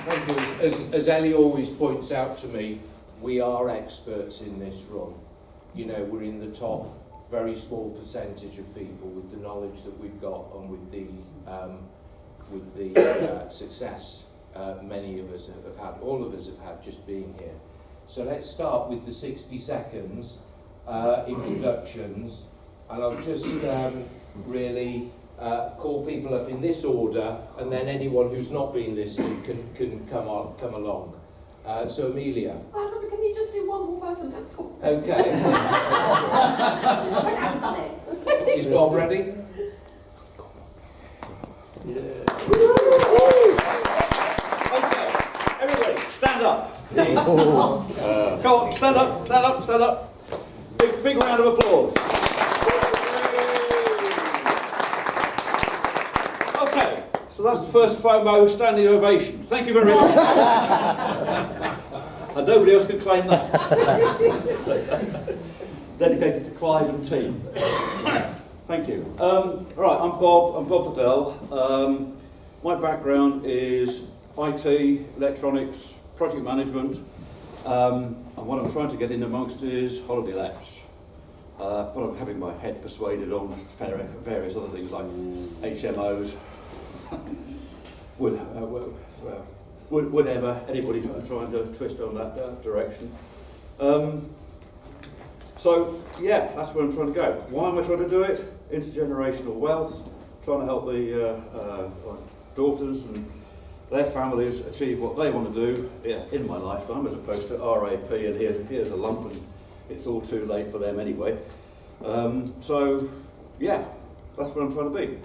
Thank you. As Ellie always points out to me, we are experts in this run. You know, we're in the top very small percentage of people with the knowledge that we've got and with the success many of us have had, all of us have had just being here. So let's start with the 60 seconds introductions, and I'll just really call people up in this order, and then anyone who's not been listening can come along. So Amelia. Can you just do one more person? Okay. Is Bob ready? Yeah. Okay, everybody, stand up. Come on, stand up, stand up, stand up. Big round of applause. Okay, so that's the first Fomo standing ovation. Thank you very much. And nobody else can claim that. Dedicated to Clive and team. Thank you. Right, I'm Bob Liddell. My background is IT, electronics, project management, and what I'm trying to get in amongst is holiday lets. But I'm having my head persuaded on various other things like HMOs, whatever, anybody's trying to twist on that direction. So, yeah, that's where I'm trying to go. Why am I trying to do it? Intergenerational wealth, trying to help the daughters and their families achieve what they want to do in my lifetime, as opposed to RAP and here's a lump and it's all too late for them anyway. So, yeah, that's what I'm trying to be.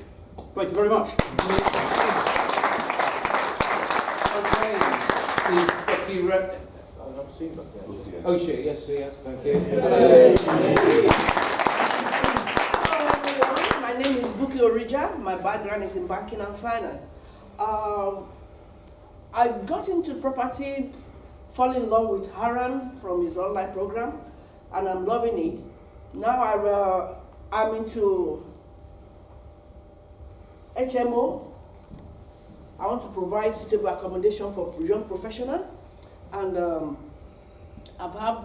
Thank you very much. Okay, is Becky ready? I've not seen Becky. Oh, shit, yes, thank you. Hello. My name is Buki Orija. My background is in banking and finance. I got into property, fall in love with Haran from his online program, and I'm loving it. Now I'm into HMO. I want to provide suitable accommodation for young professionals, and I've had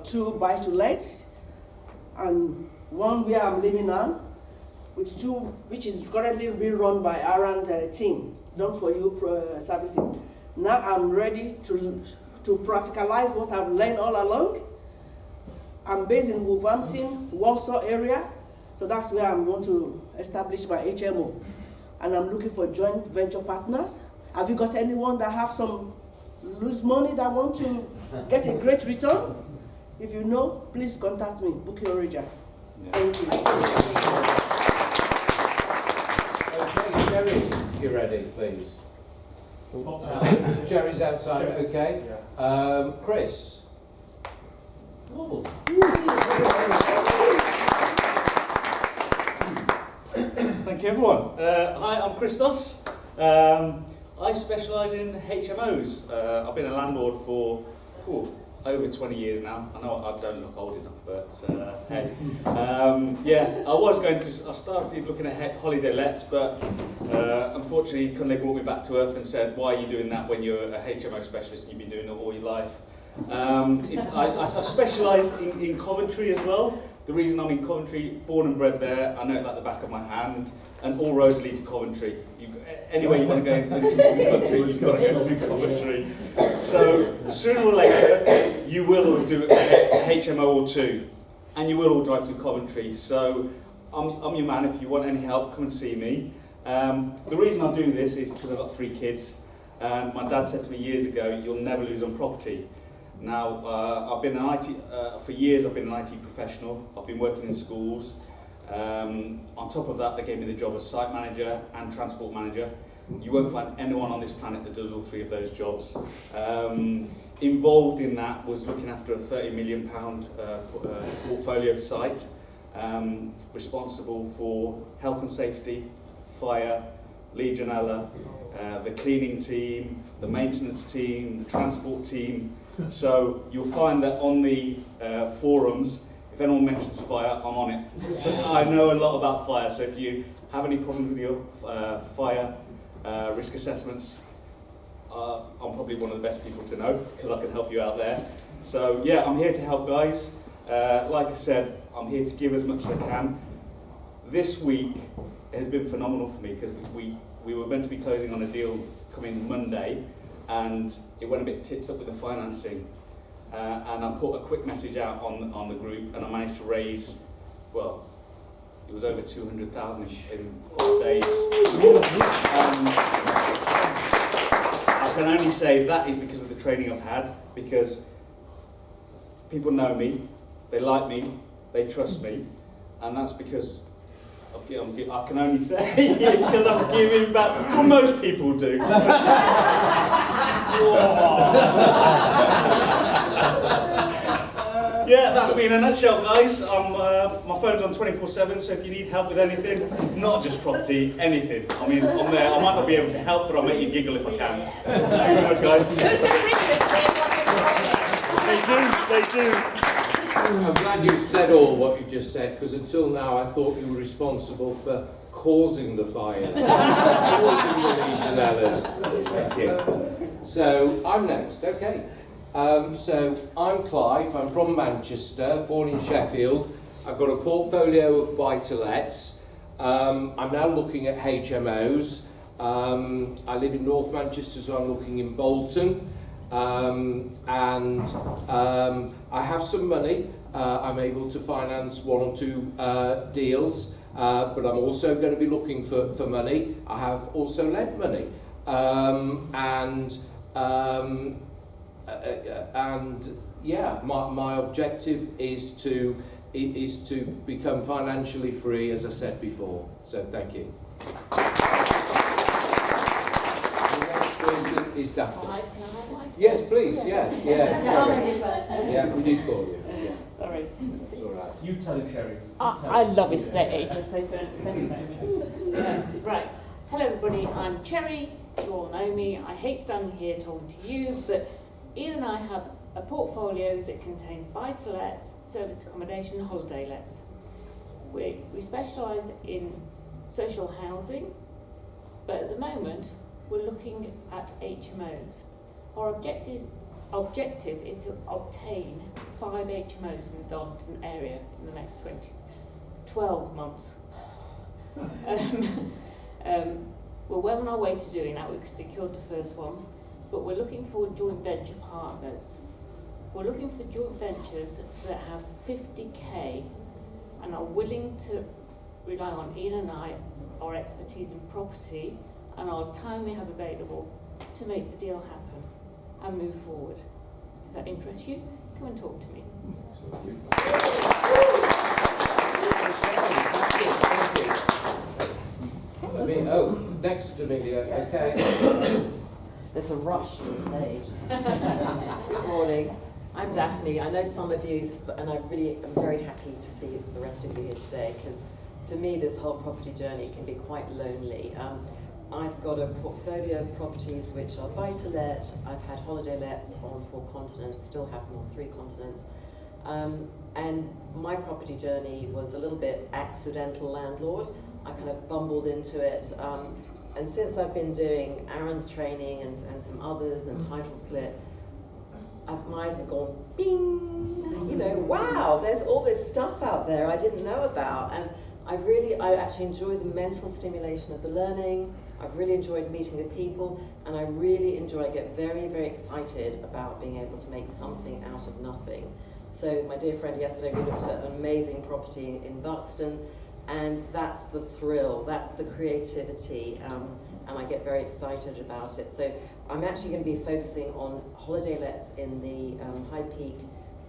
2 buy-to-lets, and one where I'm living now, with 2, which is currently being run by Aaron team, done for you services. Now I'm ready to practicalize what I've learned all along. I'm based in Wolverhampton, Warsaw area, so that's where I want to establish my HMO. And I'm looking for joint venture partners. Have you got anyone that have some loose money that want to get a great return? If you know, please contact me, Buki Orija. Thank you. Okay, Jerry, if you're ready, please. Jerry's outside, okay. Chris. Thank you, everyone. Hi, I'm Christos. I specialise in HMOs. I've been a landlord for over 20 years now. I know I don't look old enough, but hey. Yeah, I started looking at holiday lets, but unfortunately, they brought me back to earth and said, why are you doing that when you're a HMO specialist and you've been doing it all your life? I specialise in Coventry as well. The reason I'm in Coventry, born and bred there, I know it like the back of my hand, and all roads lead to Coventry. Anyway you want to go in the country, you've got to go through Coventry. So sooner or later, you will do a HMO or 2, and you will all drive through Coventry. So I'm your man. If you want any help, come and see me. The reason I do this is because I've got 3 kids, and my dad said to me years ago, you'll never lose on property. Now, I've been an IT, for years I've been an IT professional. I've been working in schools. On top of that, they gave me the job as site manager and transport manager. You won't find anyone on this planet that does all 3 of those jobs. Involved in that was looking after a £30 million portfolio site, responsible for health and safety, fire, Legionella, the cleaning team, the maintenance team, the transport team. So you'll find that on the forums, if anyone mentions fire, I'm on it. So I know a lot about fire, so if you have any problems with your fire risk assessments, I'm probably one of the best people to know because I can help you out there. So yeah, I'm here to help guys. Like I said, I'm here to give as much as I can. This week has been phenomenal for me because we were meant to be closing on a deal coming Monday, and it went a bit tits up with the financing. And I put a quick message out on the group, and I managed to raise, well, it was over 200,000 in 4 days. I can only say that is because of the training I've had, because people know me, they like me, they trust me, and that's because I can only say it's because I'm giving back. Well, most people do. Yeah, that's me in a nutshell, guys. My phone's on 24/7, so if you need help with anything, not just property, anything. I mean, I'm there. I might not be able to help, but I'll make you giggle if I can. Thank you very much, guys. They do. I'm glad you said all what you just said, because until now I thought you were responsible for causing the fires, causing the Legionellas. Thank you. So I'm next, okay. So I'm Clive, I'm from Manchester, born in Sheffield. I've got a portfolio of buy-to-lets. I'm now looking at HMOs. I live in North Manchester, so I'm looking in Bolton. I have some money. I'm able to finance 1 or 2 deals, but I'm also going to be looking for money. I have also lent money. Yeah, my objective is to become financially free, as I said before. So thank you. The next person is Daphne. Yes, please. Yeah. Yeah, we did call you. Yeah. Sorry. It's all right. You tell it, Sherry. I love estate agents, they've been best moments. Right. Hello everybody, I'm Cherry. You all know me. I hate standing here talking to you, but Ian and I have a portfolio that contains buy-to-lets, serviced accommodation, and holiday lets. We specialise in social housing, but at the moment we're looking at HMOs. Our objective is to obtain 5 HMOs in the Darlington area in the next 12 months. We're well on our way to doing that. We've secured the first one, but we're looking for joint venture partners. We're looking for joint ventures that have 50k and are willing to rely on Ian and I, our expertise in property and our time we have available to make the deal happen and move forward. Does that interest you? Come and talk to me. Next, Amelia, okay. There's a rush on stage. Good morning. I'm Daphne. I know some of you, and I really am very happy to see the rest of you here today, because for me this whole property journey can be quite lonely. I've got a portfolio of properties which are buy-to-let. I've had holiday lets on 4 continents, still have them on 3 continents. And my property journey was a little bit accidental landlord. I kind of bumbled into it. And since I've been doing Aaron's training and some others and title split, my eyes have gone bing, you know, wow, there's all this stuff out there I didn't know about. And I actually enjoy the mental stimulation of the learning. I've really enjoyed meeting the people, and I get very, very excited about being able to make something out of nothing. So my dear friend, yesterday we looked at an amazing property in Buxton, and that's the thrill, that's the creativity, and I get very excited about it. So I'm actually going to be focusing on holiday lets in the High Peak,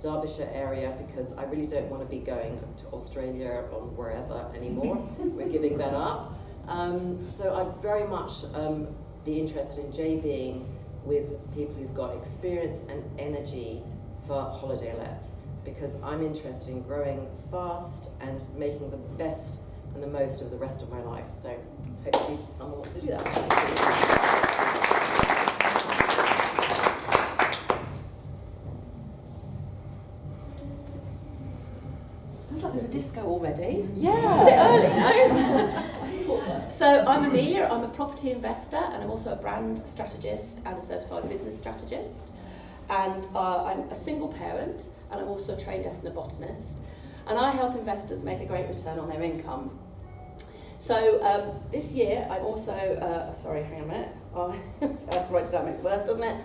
Derbyshire area, because I really don't want to be going to Australia or wherever anymore. We're giving that up. So I'd very much be interested in JVing with people who've got experience and energy for holiday lets, because I'm interested in growing fast and making the best and the most of the rest of my life. So hopefully someone wants to do that. Sounds like there's a disco already. Yeah. It's a bit early, no? So I'm Amelia, I'm a property investor and I'm also a brand strategist and a certified business strategist. And I'm a single parent and I'm also a trained ethnobotanist. And I help investors make a great return on their income. So this year I'm also, sorry, hang on a minute. I have to write it down, makes it worse, doesn't it?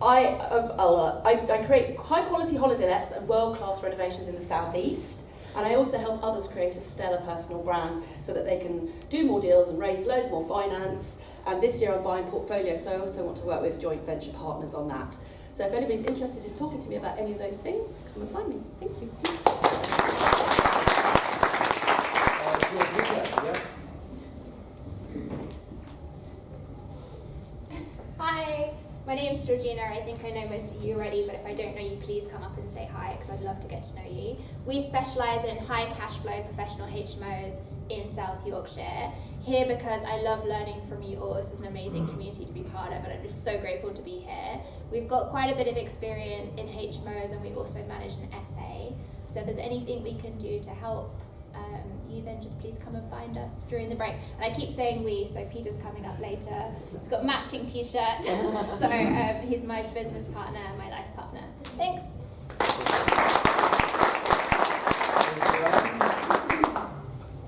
I create high quality holiday lets and world class renovations in the southeast. And I also help others create a stellar personal brand so that they can do more deals and raise loads more finance. And this year I'm buying portfolios, so I also want to work with joint venture partners on that. So if anybody's interested in talking to me about any of those things, come and find me. Thank you. Hi, my name's Georgina. I think I know most of you already, but if I don't know you, please come up and say hi because I'd love to get to know you. We specialise in high cash flow professional HMOs in South Yorkshire. Here because I love learning from you all. This is an amazing community to be part of and I'm just so grateful to be here. We've got quite a bit of experience in HMOs and we also manage an SA. So if there's anything we can do to help you, then just please come and find us during the break. And I keep saying we, so Peter's coming up later. He's got a matching t-shirt. So he's my business partner, my life partner. Thanks.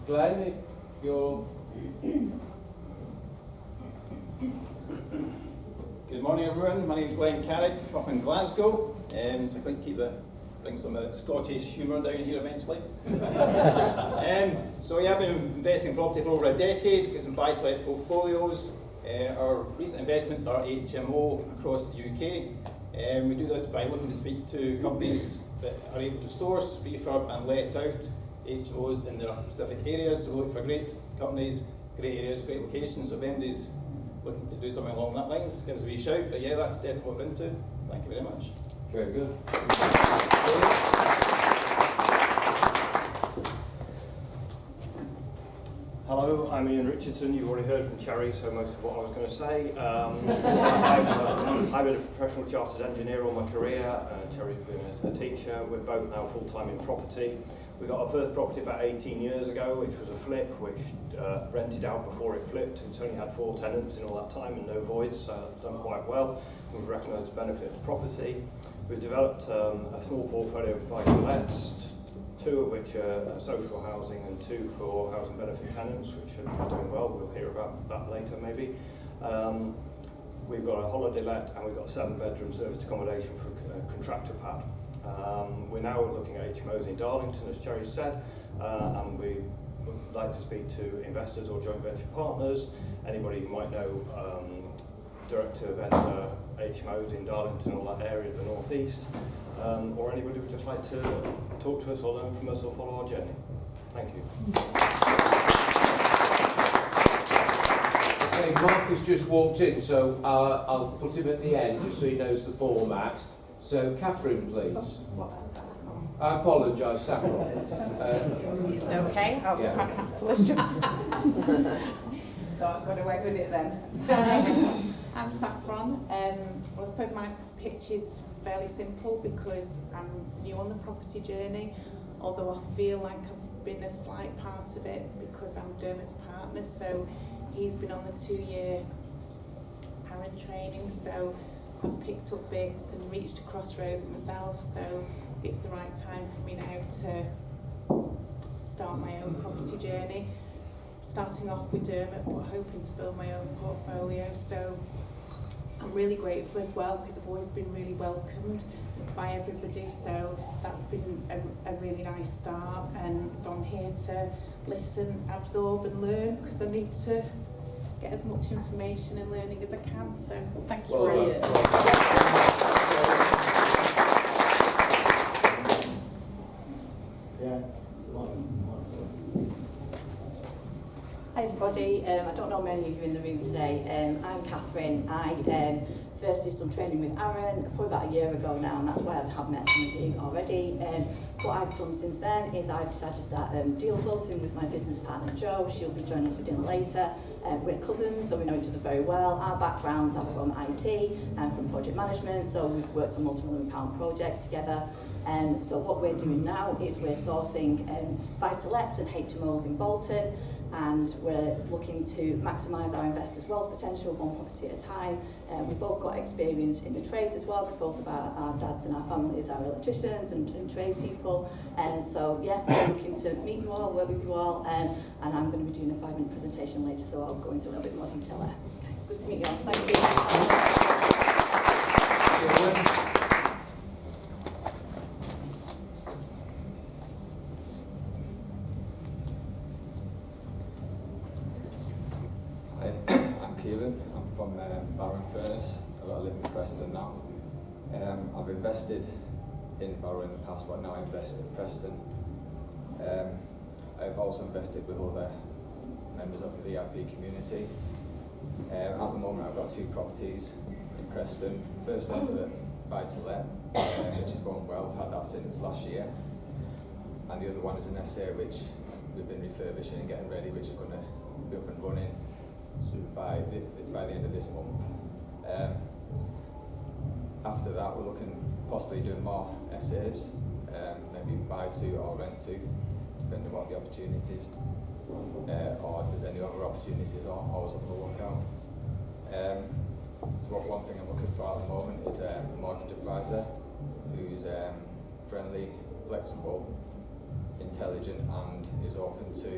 Glenn, if you're... Good morning everyone, my name is Glenn Carrick from up in Glasgow, so I couldn't bring some Scottish humour down here eventually. So yeah, I've been investing in property for over a decade, got some buy-to-let portfolios. Our recent investments are HMO across the UK. We do this by looking to speak to companies that are able to source, refurb and let out HMOs in their specific areas. So we look for great companies, great areas, great locations. So if anybody's looking to do something along that lines, give us a wee shout. But yeah, that's definitely what we're into. Thank you very much. Very good. Hello, I'm Ian Richardson. You've already heard from Cherry, so most of what I was going to say. I've been a professional chartered engineer all my career. Cherry's been a teacher. We're both now full-time in property. We got our first property about 18 years ago, which was a flip, which rented out before it flipped. It's only had 4 tenants in all that time and no voids, so it's done quite well. We've recognised the benefit of property. We've developed a small portfolio of buy-to-lets, 2 of which are social housing and 2 for housing benefit tenants, which are doing well. We'll hear about that later maybe. We've got a holiday let and we've got a 7-bedroom serviced accommodation for a contractor pad. We're now looking at HMOs in Darlington, as Cherry said, and we would like to speak to investors or joint venture partners, anybody who might know direct-to-vendor HMOs in Darlington or that area of the North East, or anybody who would just like to talk to us or learn from us or follow our journey. Thank you. Okay, Mark has just walked in, so I'll put him at the end just so he knows the format. So, Catherine, please. I apologise, Saffron. It's okay, I'll got away with it then. I'm Saffron. Well, I suppose my pitch is fairly simple because I'm new on the property journey, although I feel like I've been a slight part of it because I'm Dermot's partner, so he's been on the 2-year parent training, so I've picked up bits and reached a crossroads myself, so it's the right time for me now to start my own property journey. Starting off with Dermot, but hoping to build my own portfolio, so I'm really grateful as well because I've always been really welcomed by everybody, so that's been a really nice start, and so I'm here to listen, absorb and learn because I need to get as much information and learning as I can, so thank you very much. Hi everybody, I don't know many of you in the room today. I'm Catherine. I first did some training with Aaron probably about a year ago now, and that's why I have met some of you already. What I've done since then is I've decided to start deal sourcing with my business partner Jo. She'll be joining us for dinner later. We're cousins, so we know each other very well. Our backgrounds are from IT and from project management, so we've worked on multi-million-pound projects together. So what we're doing now is we're sourcing buy-to-lets and HMOs in Bolton, and we're looking to maximise our investors' wealth potential one property at a time. We've both got experience in the trades as well, because both of our dads and our families are electricians and tradespeople. So yeah, we're looking to meet you all, work with you all, and I'm going to be doing a 5-minute presentation later, so I'll go into a little bit more detail there. Okay, good to meet you all. Thank you. I'm Keelan, I'm from Barrow Furnace, I've got to live in Preston now. I've invested in Barrow in the past, but now I invest in Preston. I've also invested with other members of the ERP community. At the moment I've got 2 properties in Preston. First one's a buy-to-let, which is going well. I've had that since last year. And the other one is an SA which we've been refurbishing and getting ready, which is going to be up and running by the end of this month. After that, we're looking possibly doing more SAs, maybe buy to or rent to, depending on what the opportunities, or if there's any other opportunities, I'm always on the lookout. So one thing I'm looking for at the moment is a mortgage advisor who's friendly, flexible, intelligent, and is open to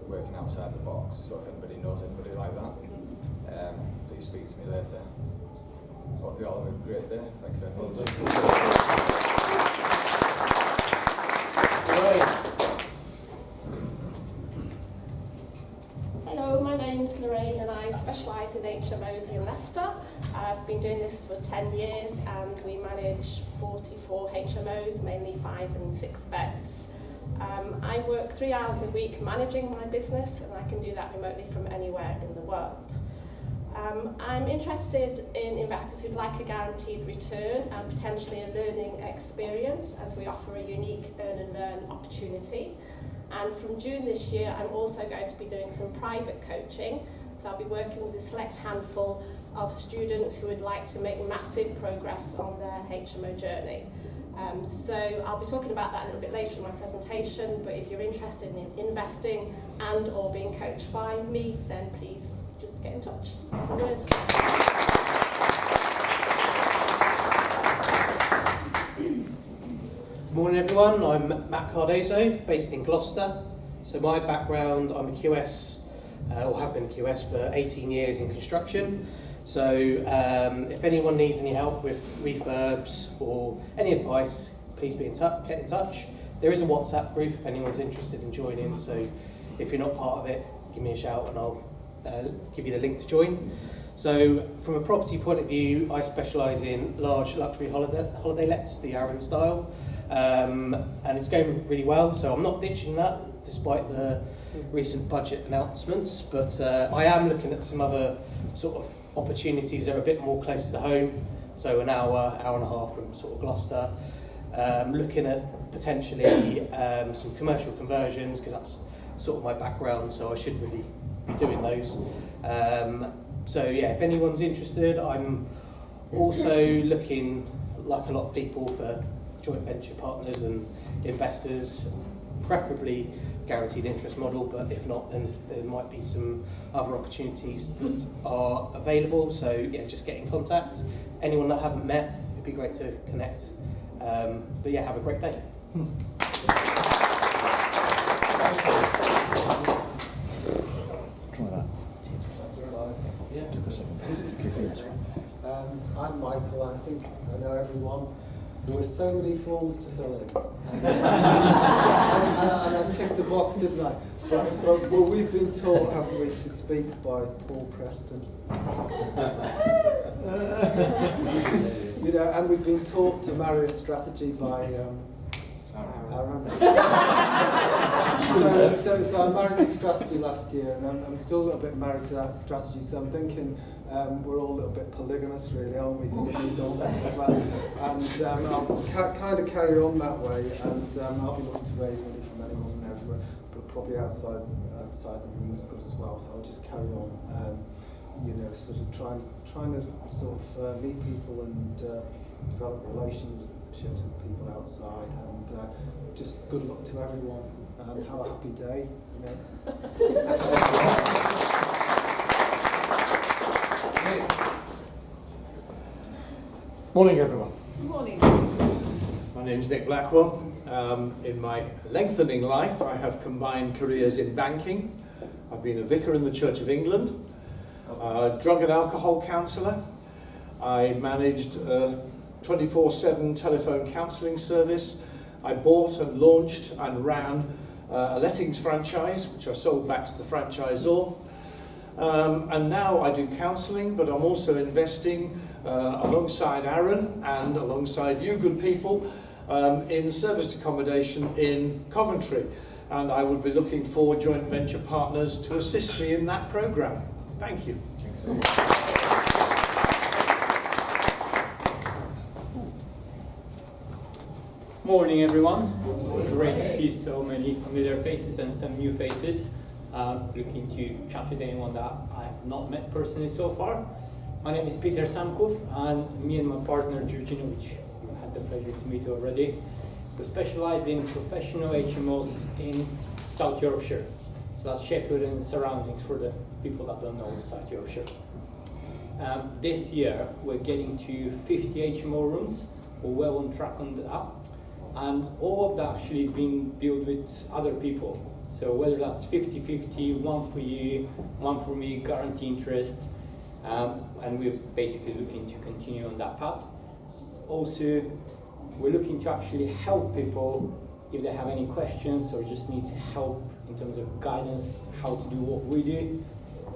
working outside the box. So if anybody knows anybody like that, please speak to me later. Hope you all have a great day. Thank you very much. Hello, my name's Lorraine and I specialise in HMOs in Leicester. I've been doing this for 10 years and we manage 44 HMOs, mainly 5 and 6 beds. I work 3 hours a week managing my business, and I can do that remotely from anywhere in the world. I'm interested in investors who'd like a guaranteed return and potentially a learning experience, as we offer a unique earn and learn opportunity. And from June this year, I'm also going to be doing some private coaching. So I'll be working with a select handful of students who would like to make massive progress on their HMO journey. So I'll be talking about that a little bit later in my presentation, but if you're interested in investing and or being coached by me, then please just get in touch. Have a word. Good morning everyone, I'm Matt Cardozo, based in Gloucester. So my background, I'm a QS, or have been a QS for 18 years in construction. So if anyone needs any help with refurbs or any advice, please get in touch. There is a WhatsApp group if anyone's interested in joining, so if you're not part of it, give me a shout and I'll give you the link to join. So from a property point of view, I specialise in large luxury holiday lets, the Aaron style, and it's going really well, so I'm not ditching that despite the recent budget announcements, but I am looking at some other sort of opportunities that are a bit more close to home, so an hour and a half from sort of Gloucester. Looking at potentially some commercial conversions, because that's sort of my background, so I should really be doing those. So yeah, if anyone's interested, I'm also looking, like a lot of people, for joint venture partners and investors, preferably guaranteed interest model, but if not, then there might be some other opportunities that are available. So yeah, just get in contact. Anyone that I haven't met, it'd be great to connect. But yeah, have a great day. Try that. I'm Michael. I think I know everyone. There were so many forms to fill in. And I ticked a box, didn't I? But we've been taught, haven't we, to speak by Paul Preston. You know, and we've been taught to marry a strategy by Aaron. So I married this strategy last year, and I'm still a little bit married to that strategy. So I'm thinking we're all a little bit polygamous, really, aren't we? Because we don't as well. And I'll kind of carry on that way, and I'll be looking to raise money from anyone and everywhere, but probably outside the room is good as well. So I'll just carry on. you know, sort of trying to sort of meet people and develop relationships with people outside, and just good luck to everyone and have a happy day. You know. Morning, everyone. Good morning. My name's Nick Blackwell. In my lengthening life, I have combined careers in banking. I've been a vicar in the Church of England, drug and alcohol counsellor. I managed a 24/7 telephone counselling service. I bought and launched and ran a lettings franchise, which I sold back to the franchisor. And now I do counselling, but I'm also investing alongside Aaron and alongside you good people in serviced accommodation in Coventry. And I would be looking for joint venture partners to assist me in that programme. Thank you. Morning, everyone. It's great to see so many familiar faces and some new faces. Looking to chat with anyone that I have not met personally so far. My name is Peter Samkov, and me and my partner Georgina, which you had the pleasure to meet already, we specialize in professional HMOs in South Yorkshire. So that's Sheffield and surroundings for the people that don't know South Yorkshire. This year we're getting to 50 HMO rooms. We're well on track on that. And all of that actually is being built with other people. So whether that's 50-50, one for you, one for me, guarantee interest, and we're basically looking to continue on that path. Also, we're looking to actually help people if they have any questions or just need help in terms of guidance, how to do what we do.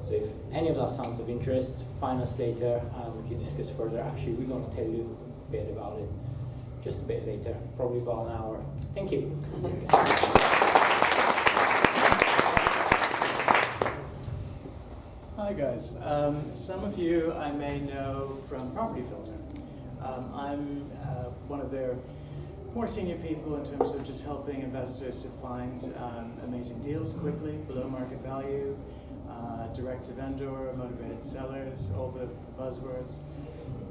So if any of that sounds of interest, find us later and we can discuss further. Actually, we're going to tell you a bit about it just a bit later, probably about an hour. Thank you. Hi guys, some of you I may know from Property Filter. I'm one of their more senior people in terms of just helping investors to find amazing deals quickly, below market value, direct to vendor, motivated sellers, all the buzzwords.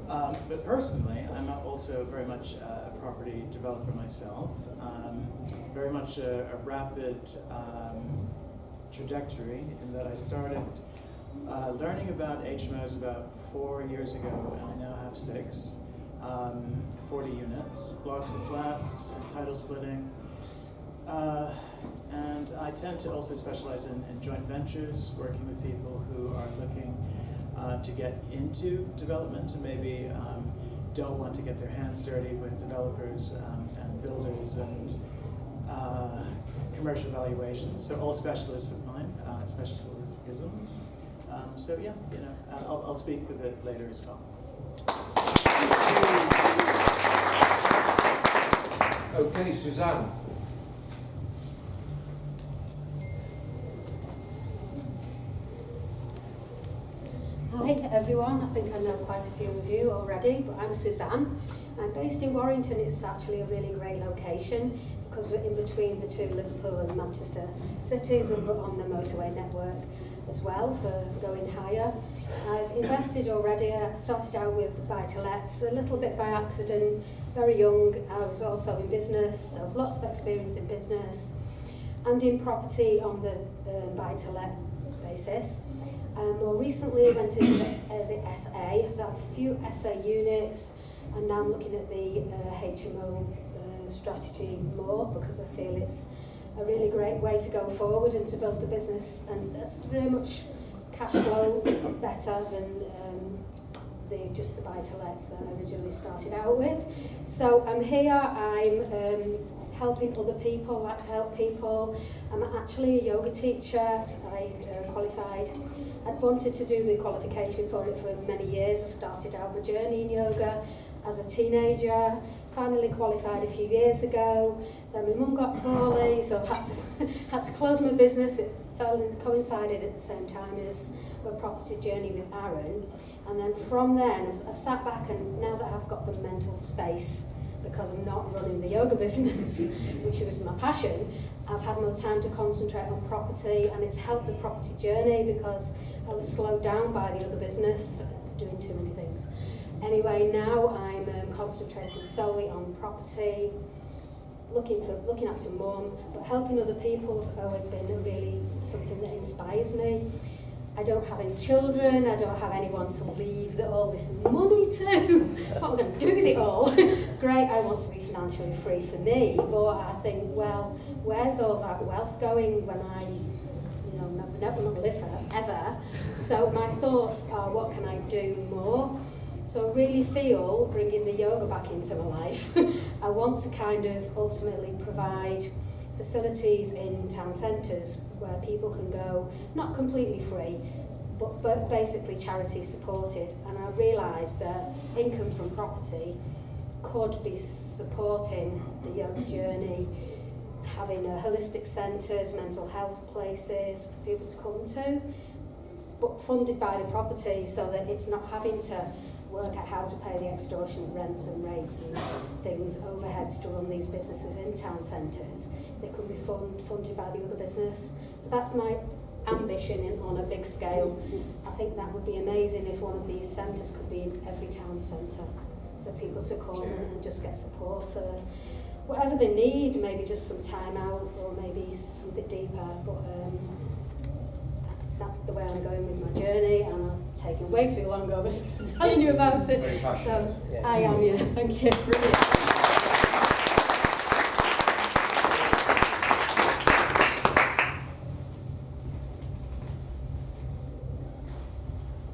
But personally, I'm also very much a property developer myself, very much a rapid trajectory in that I started learning about HMOs about 4 years ago, and I now have 6, 40 units, blocks of flats, and title splitting. And I tend to also specialize in joint ventures, working with people who are looking to get into development and maybe don't want to get their hands dirty with developers and builders and commercial valuations. So all specialists of mine, specialisms. So yeah, you know, I'll speak a bit later as well. Okay, Suzanne. Hi everyone, I think I know quite a few of you already, but I'm Suzanne. I'm based in Warrington. It's actually a really great location because we're in between the two Liverpool and Manchester cities and we're on the motorway network as well for going higher. I've invested already. I started out with buy-to-lets, a little bit by accident, very young. I was also in business, so I've lots of experience in business and in property on the buy-to-let basis. More recently I went into the SA, so I have a few SA units, and now I'm looking at the HMO strategy more because I feel it's a really great way to go forward and to build the business, and it's very much cash flow better than just the buy-to-lets that I originally started out with. So I'm here, I'm helping other people, like to help people. I'm actually a yoga teacher. I qualified. I'd wanted to do the qualification for it for many years. I started out my journey in yoga as a teenager, finally qualified a few years ago. Then my mum got poorly, so I had to close my business. It coincided at the same time as my property journey with Aaron. And then from then, I've sat back, and now that I've got the mental space because I'm not running the yoga business, which was my passion, I've had more time to concentrate on property, and it's helped the property journey because I was slowed down by the other business, doing too many things. Anyway, now I'm concentrating solely on property, looking after mum, but helping other people has always been really something that inspires me. I don't have any children, I don't have anyone to leave all this money to. What am I going to do with it all? Great, I want to be financially free for me, but I think, well, where's all that wealth going when I, never going to live forever? So my thoughts are, what can I do more? So I really feel, bringing the yoga back into my life, I want to kind of ultimately provide facilities in town centres where people can go, not completely free, but basically charity supported. And I realised that income from property could be supporting the yoga journey, having holistic centres, mental health places for people to come to, but funded by the property so that it's not having to work out how to pay the extortionate rents and rates and things, overheads to run these businesses in town centres. They could be funded by the other business. So that's my ambition on a big scale. I think that would be amazing if one of these centres could be in every town centre for people to come and just get support for whatever they need, maybe just some time out or maybe something deeper. But that's the way I'm going with my journey, and I've taken way too long over telling you about it. Very passionate. So Yeah. I am, yeah, thank you. Brilliant.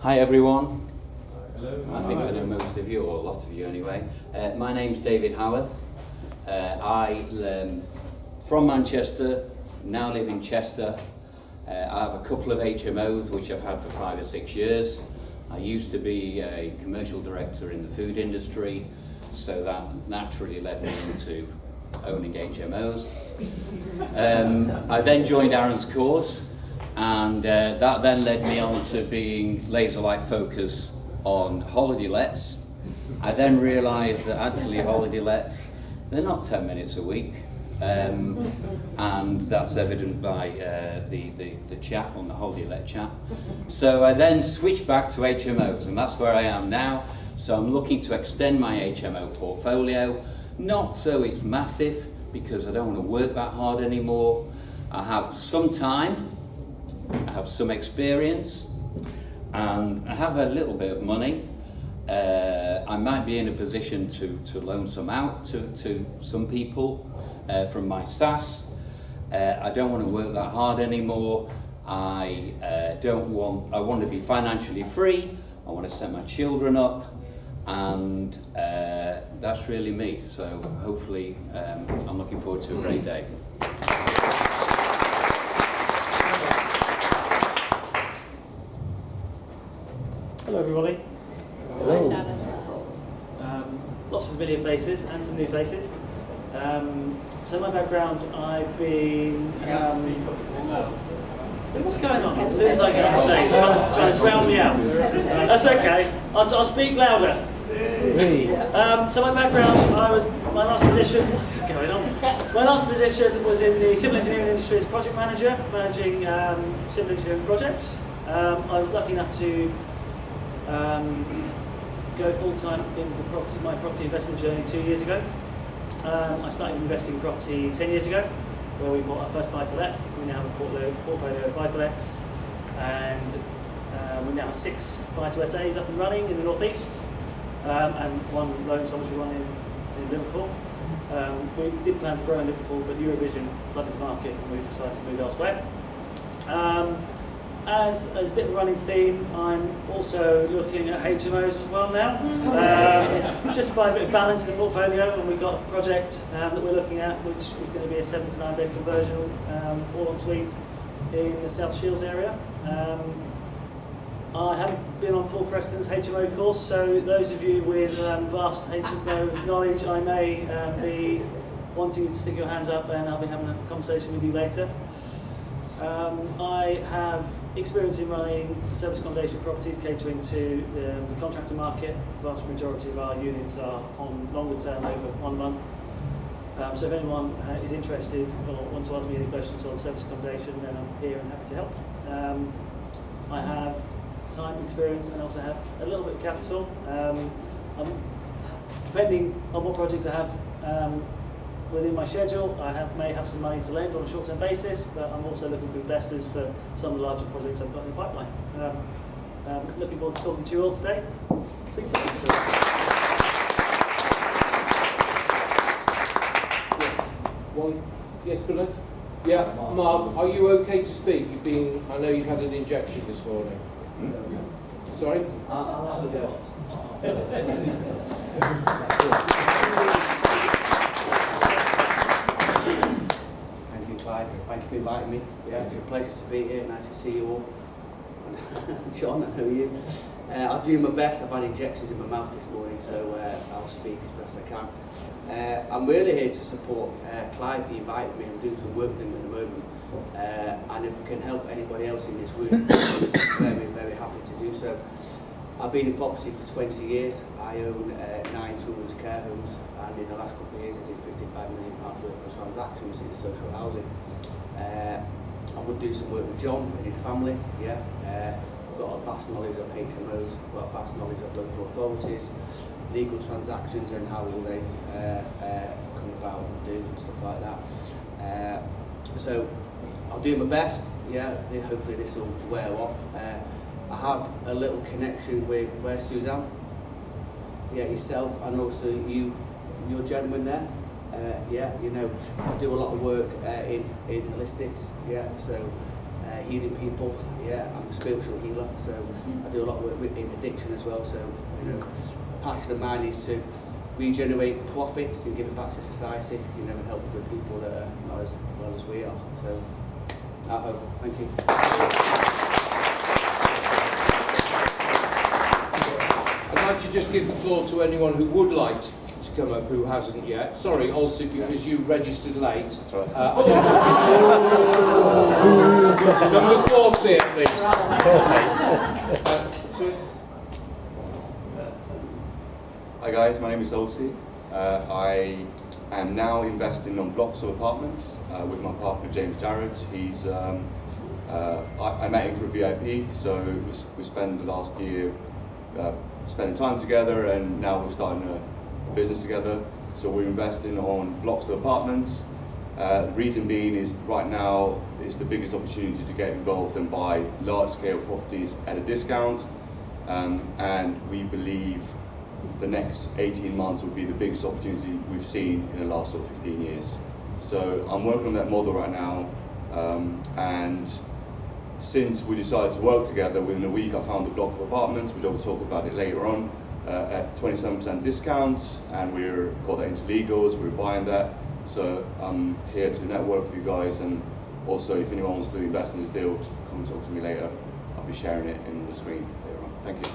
Hi everyone. Hello. I think I know most of you, or a lot of you anyway. My name's David Howarth. I'm from Manchester, now live in Chester. I have a couple of HMOs which I've had for 5 or 6 years. I used to be a commercial director in the food industry, so that naturally led me into owning HMOs. I then joined Aaron's course, and that then led me on to being laser-like focus on holiday lets. I then realised that actually holiday lets, they're not 10 minutes a week. And that's evident by the chat on the holiday let chat. So I then switched back to HMOs, and that's where I am now. So I'm looking to extend my HMO portfolio, not so it's massive, because I don't want to work that hard anymore. I have some time, I have some experience, and I have a little bit of money. I might be in a position to loan some out to some people. From my SAS. I don't want to work that hard anymore. I want to be financially free. I want to set my children up, and that's really me. So hopefully I'm looking forward to a great day. Hello everybody. Hello. Hi, Shannon. Lots of familiar faces and some new faces. So my background, I've been... what's going on? As soon as I get on stage, trying to drown me out. That's okay. I'll speak louder. So my background, my last position... What's going on? My last position was in the civil engineering industry as project manager, managing civil engineering projects. I was lucky enough to go full-time in my property investment journey 2 years ago. I started investing in property 10 years ago, where we bought our first buy-to-let. We now have a portfolio of buy-to-lets, and we now have 6 buy-to-let up and running in the northeast, and 1 loan solitary one in Liverpool. We did plan to grow in Liverpool, but Eurovision flooded the market and we decided to move elsewhere. As a bit of a running theme, I'm also looking at HMOs as well now, just to find a bit of balance in the portfolio. And we've got a project that we're looking at, which is going to be a 7 to 9 bed conversion, all en suite in the South Shields area. I haven't been on Paul Preston's HMO course, so those of you with vast HMO knowledge, I may be wanting you to stick your hands up, and I'll be having a conversation with you later. I have experience in running service accommodation properties catering to the contractor market. The vast majority of our units are on longer term, over 1 month. So if anyone is interested or wants to ask me any questions on service accommodation, then I'm here and happy to help. I have time, experience, and also have a little bit of capital. Depending on what projects I have within my schedule, may have some money to lend on a short-term basis, but I'm also looking for investors for some of the larger projects I've got in the pipeline. Looking forward to talking to you all today. Speak soon. One, yes, Gunnar? Yeah, Mark, are you okay to speak? I know you've had an injection this morning. Sorry? I'll have a go. Thank you, Clive. Thank you for inviting me. Yeah, it's a pleasure to be here. Nice to see you all. John, how are you? I'll do my best. I've had injections in my mouth this morning, so I'll speak as best I can. I'm really here to support Clive. He invited me. I'm doing some work with him at the moment. And if I can help anybody else in this room, I'm very, very happy to do so. I've been in property for 20 years. I own 9 children's care homes, and in the last couple of years I did £55 million worth of transactions in social housing. I would do some work with John and his family, yeah. I've got a vast knowledge of HMOs, I've got a vast knowledge of local authorities, legal transactions and how will they come about and do and stuff like that. So I'll do my best, yeah, hopefully this will wear off. I have a little connection with Suzanne, yeah, yourself, and also your gentleman there. Yeah, you know, I do a lot of work in holistics, yeah, so healing people, yeah, I'm a spiritual healer, so I do a lot of work in addiction as well, so, you know, a passion of mine is to regenerate profits and give it back to society, you know, and help the people that are not as well as we are, so, I hope, thank you. I'd like to just give the floor to anyone who would like to come up who hasn't yet. Sorry, also because you registered late. That's right. Number 40 at least. Hi guys, my name is Olsi. I am now investing on blocks of apartments with my partner James Jarrett. He's I met him for a VIP, so we spent the last year spending time together, and now we're starting a business together. So we're investing on blocks of apartments. The reason being is right now is the biggest opportunity to get involved and buy large-scale properties at a discount, and we believe the next 18 months will be the biggest opportunity we've seen in the last sort of 15 years. So I'm working on that model right now, and since we decided to work together, within a week I found a block of apartments, which I will talk about it later on, at 27% discount, and we've got that into legals, we're buying that. So I'm here to network with you guys, and also if anyone wants to invest in this deal, come and talk to me later. I'll be sharing it in the screen later on. Thank you.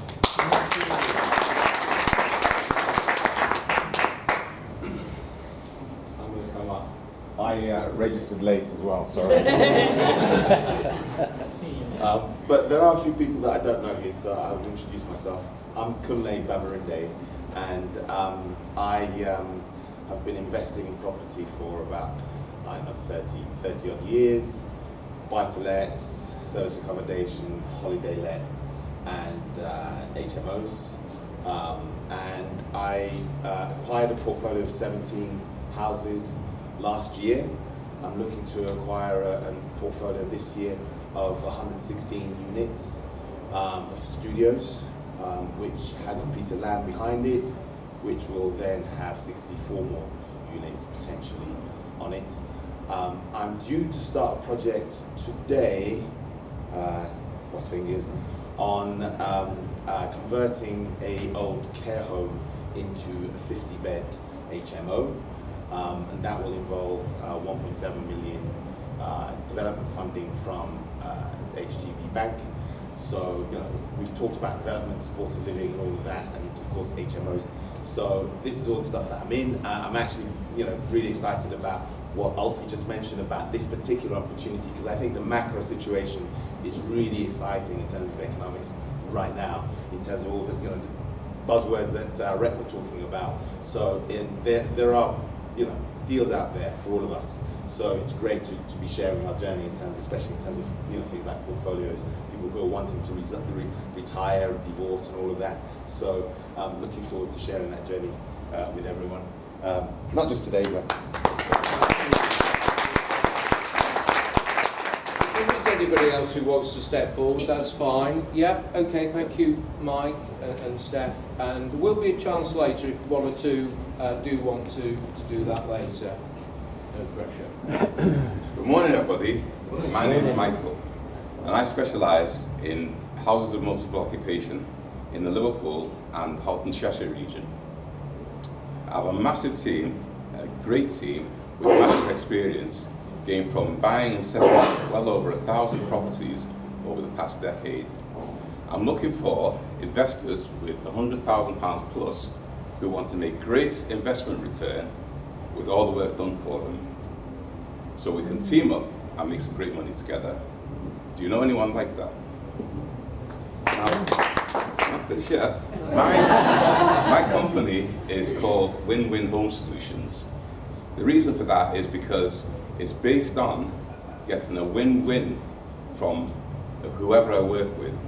I'm going to come up. I registered late as well, sorry. But there are a few people that I don't know here, so I'll introduce myself. I'm Kunle Babarinde, and I have been investing in property for about, I don't know, 30 odd years. Buy-to-lets, service accommodation, holiday lets, and HMOs. And I acquired a portfolio of 17 houses last year. I'm looking to acquire a portfolio this year of 116 units of studios, which has a piece of land behind it, which will then have 64 more units potentially on it. I'm due to start a project today, cross fingers, on converting an old care home into a 50-bed HMO, and that will involve 1.7 million development funding from HTB Bank. So, you know, we've talked about development, supported living, and all of that, and of course HMOs. So this is all the stuff that I'm in. I'm actually, you know, really excited about what Ulsie just mentioned about this particular opportunity, because I think the macro situation is really exciting in terms of economics right now, in terms of all the, the buzzwords that Rhett was talking about. So there are, deals out there for all of us. So it's great to be sharing our journey in terms, especially in terms of things like portfolios, people who are wanting to retire, divorce, and all of that. So I'm looking forward to sharing that journey with everyone, not just today, but. If there's anybody else who wants to step forward, that's fine. Yeah, okay, thank you, Mike and Steph. And there will be a chance later if one or two do want to do that later. No pressure. Good morning, everybody. My name is Michael, and I specialise in houses of multiple occupation in the Liverpool and Halton Cheshire region. I have a massive team, a great team with massive experience, gained from buying and selling well over 1,000 properties over the past decade. I'm looking for investors with £100,000 plus who want to make great investment return with all the work done for them, so we can team up and make some great money together. Do you know anyone like that? Yeah. My company is called Win-Win Home Solutions. The reason for that is because it's based on getting a win-win from whoever I work with.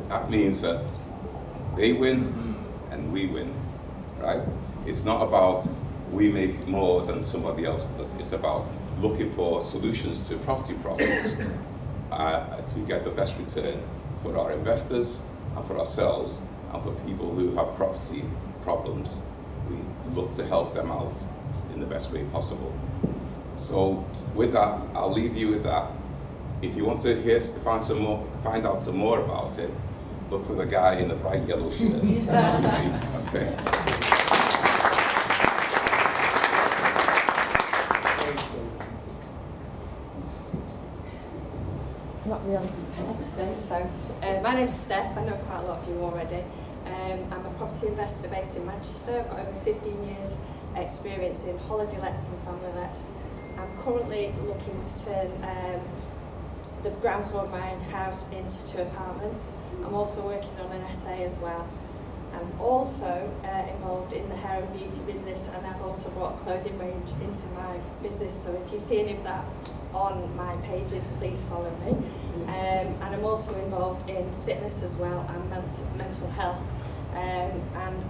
That means that they win and we win, right? It's not about we make more than somebody else does. It's about looking for solutions to property problems to get the best return for our investors and for ourselves and for people who have property problems. We look to help them out in the best way possible. So with that, I'll leave you with that. If you want to find out some more about it, look for the guy in the bright yellow shirt. Okay. Not really today. So, my name's Steph. I know quite a lot of you already. I'm a property investor based in Manchester. I've got over 15 years experience in holiday lets and family lets. I'm currently looking to turn the ground floor of my house into 2 apartments. I'm also working on an essay as well. I'm also involved in the hair and beauty business, and I've also brought a clothing range into my business. So if you see any of that on my pages, please follow me. And I'm also involved in fitness as well and mental health. And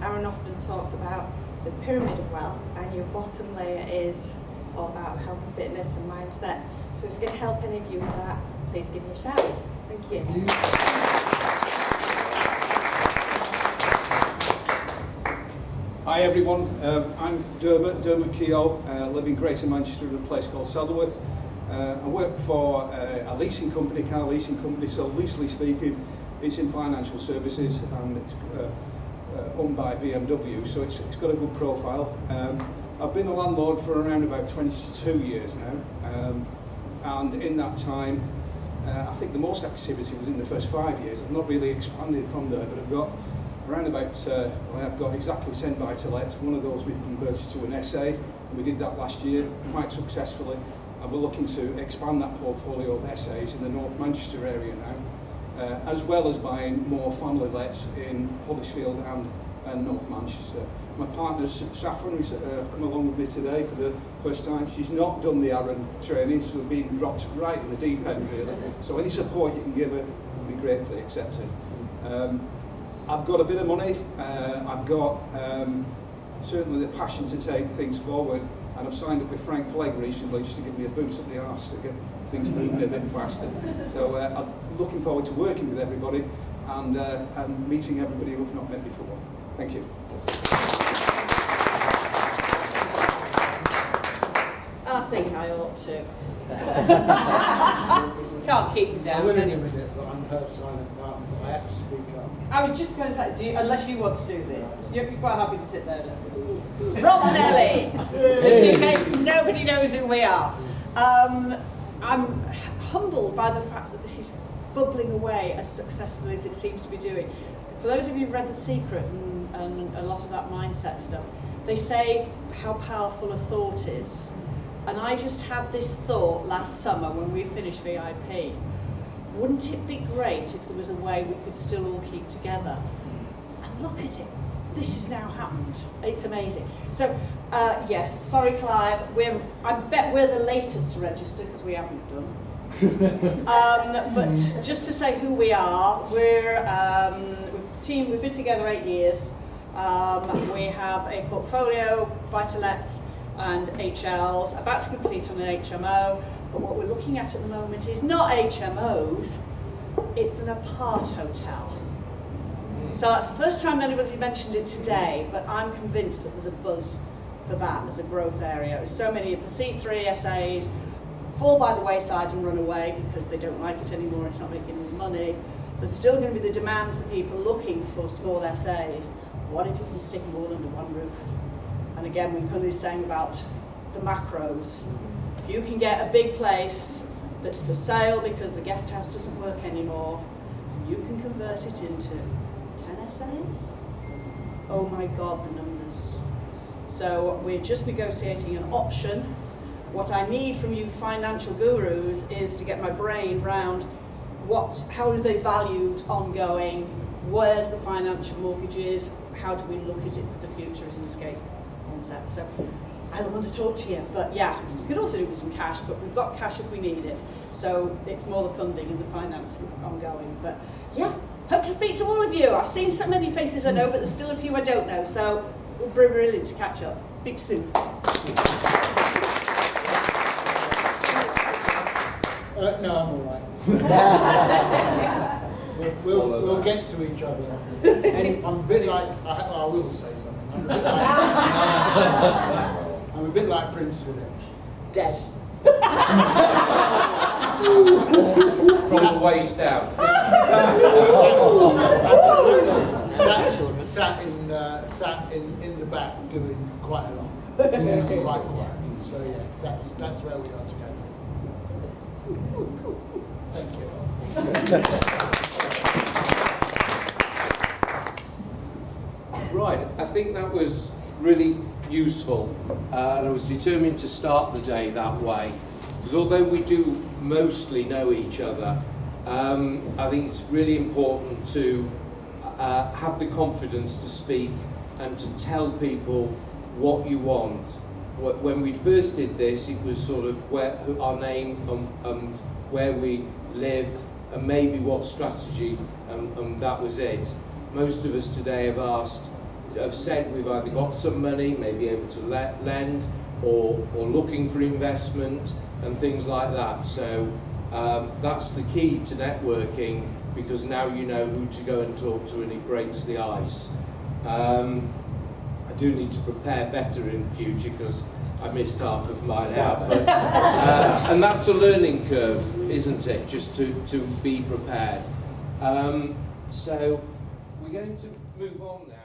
Aaron often talks about the pyramid of wealth, and your bottom layer is all about health and fitness and mindset. So if we can help any of you with that, please give me a shout. Thank you. Hi everyone, I'm Dermot Keogh, live in Greater Manchester in a place called Saddleworth. I work for a leasing company, car leasing company, so loosely speaking it's in financial services, and it's owned by BMW, so it's got a good profile. I've been a landlord for around about 22 years now, and in that time I think the most activity was in the first 5 years. I've not really expanded from there, but I've got around about, I've got exactly 10 buy-to-lets. One of those we've converted to an SA, and we did that last year quite successfully. And we're looking to expand that portfolio of SAs in the North Manchester area now, as well as buying more family lets in Huddersfield and North Manchester. My partner Saffron, who's come along with me today for the first time, she's not done the Aaron training, so we're being dropped right in the deep end really. So any support you can give her will be gratefully accepted. I've got a bit of money, I've got certainly the passion to take things forward, and I've signed up with Frank Flegg recently just to give me a boot up the arse to get things moving a bit faster. So I'm looking forward to working with everybody and meeting everybody who I've not met before. Thank you. I think I ought to. Can't keep me down. I will in a minute, but I'm hurt silent partner. I have to speak up. I was just going to say, unless you want to do this, you're quite happy to sit there. Rob and Ellie, just in case nobody knows who we are. I'm humbled by the fact that this is bubbling away as successfully as it seems to be doing. For those of you who've read The Secret and a lot of that mindset stuff, they say how powerful a thought is. And I just had this thought last summer when we finished VIP. Wouldn't it be great if there was a way we could still all keep together? And look at it. This has now happened. It's amazing. So, yes, sorry, Clive. I bet we're the latest to register because we haven't done. But just to say who we are, we're a team. We've been together 8 years. We have a portfolio of buy-to-lets and HLs, about to complete on an HMO. But what we're looking at the moment is not HMOs. It's an apart hotel. So that's the first time anybody's mentioned it today, but I'm convinced that there's a buzz for that as a growth area. So many of the C3 SAs fall by the wayside and run away because they don't like it anymore, it's not making any money. There's still going to be the demand for people looking for small SAs. What if you can stick them all under one roof? And again, when Connie's saying about the macros, if you can get a big place that's for sale because the guest house doesn't work anymore, and you can convert it into 10 SAs, oh my God, the numbers. So we're just negotiating an option. What I need from you financial gurus is to get my brain round how are they valued ongoing, where's the financial mortgages, how do we look at it for the future as an escape concept. So I don't want to talk to you, but yeah, you could also do with some cash, but we've got cash if we need it. So it's more the funding and the finance ongoing. But yeah, hope to speak to all of you. I've seen so many faces I know, but there's still a few I don't know. So we'll be brilliant to catch up. Speak soon. No, I'm all right. we'll get to each other. I'm a bit like, I will say something. I'm a bit like Prince Philip. Dead. From the waist down. Absolutely. Sat in the back doing quite a lot. Quite quiet. So yeah, that's where we are together. Thank you. Right, I think that was really useful, and I was determined to start the day that way, because although we do mostly know each other, I think it's really important to have the confidence to speak and to tell people what you want. When we first did this, it was sort of our name and where we lived and maybe what strategy, and that was it. Most of us today have said we've either got some money, maybe able to lend, or looking for investment and things like that. So that's the key to networking, because now you know who to go and talk to and it breaks the ice. I do need to prepare better in the future because I missed half of mine out. But, and that's a learning curve, isn't it? Just to be prepared. So we're going to move on now.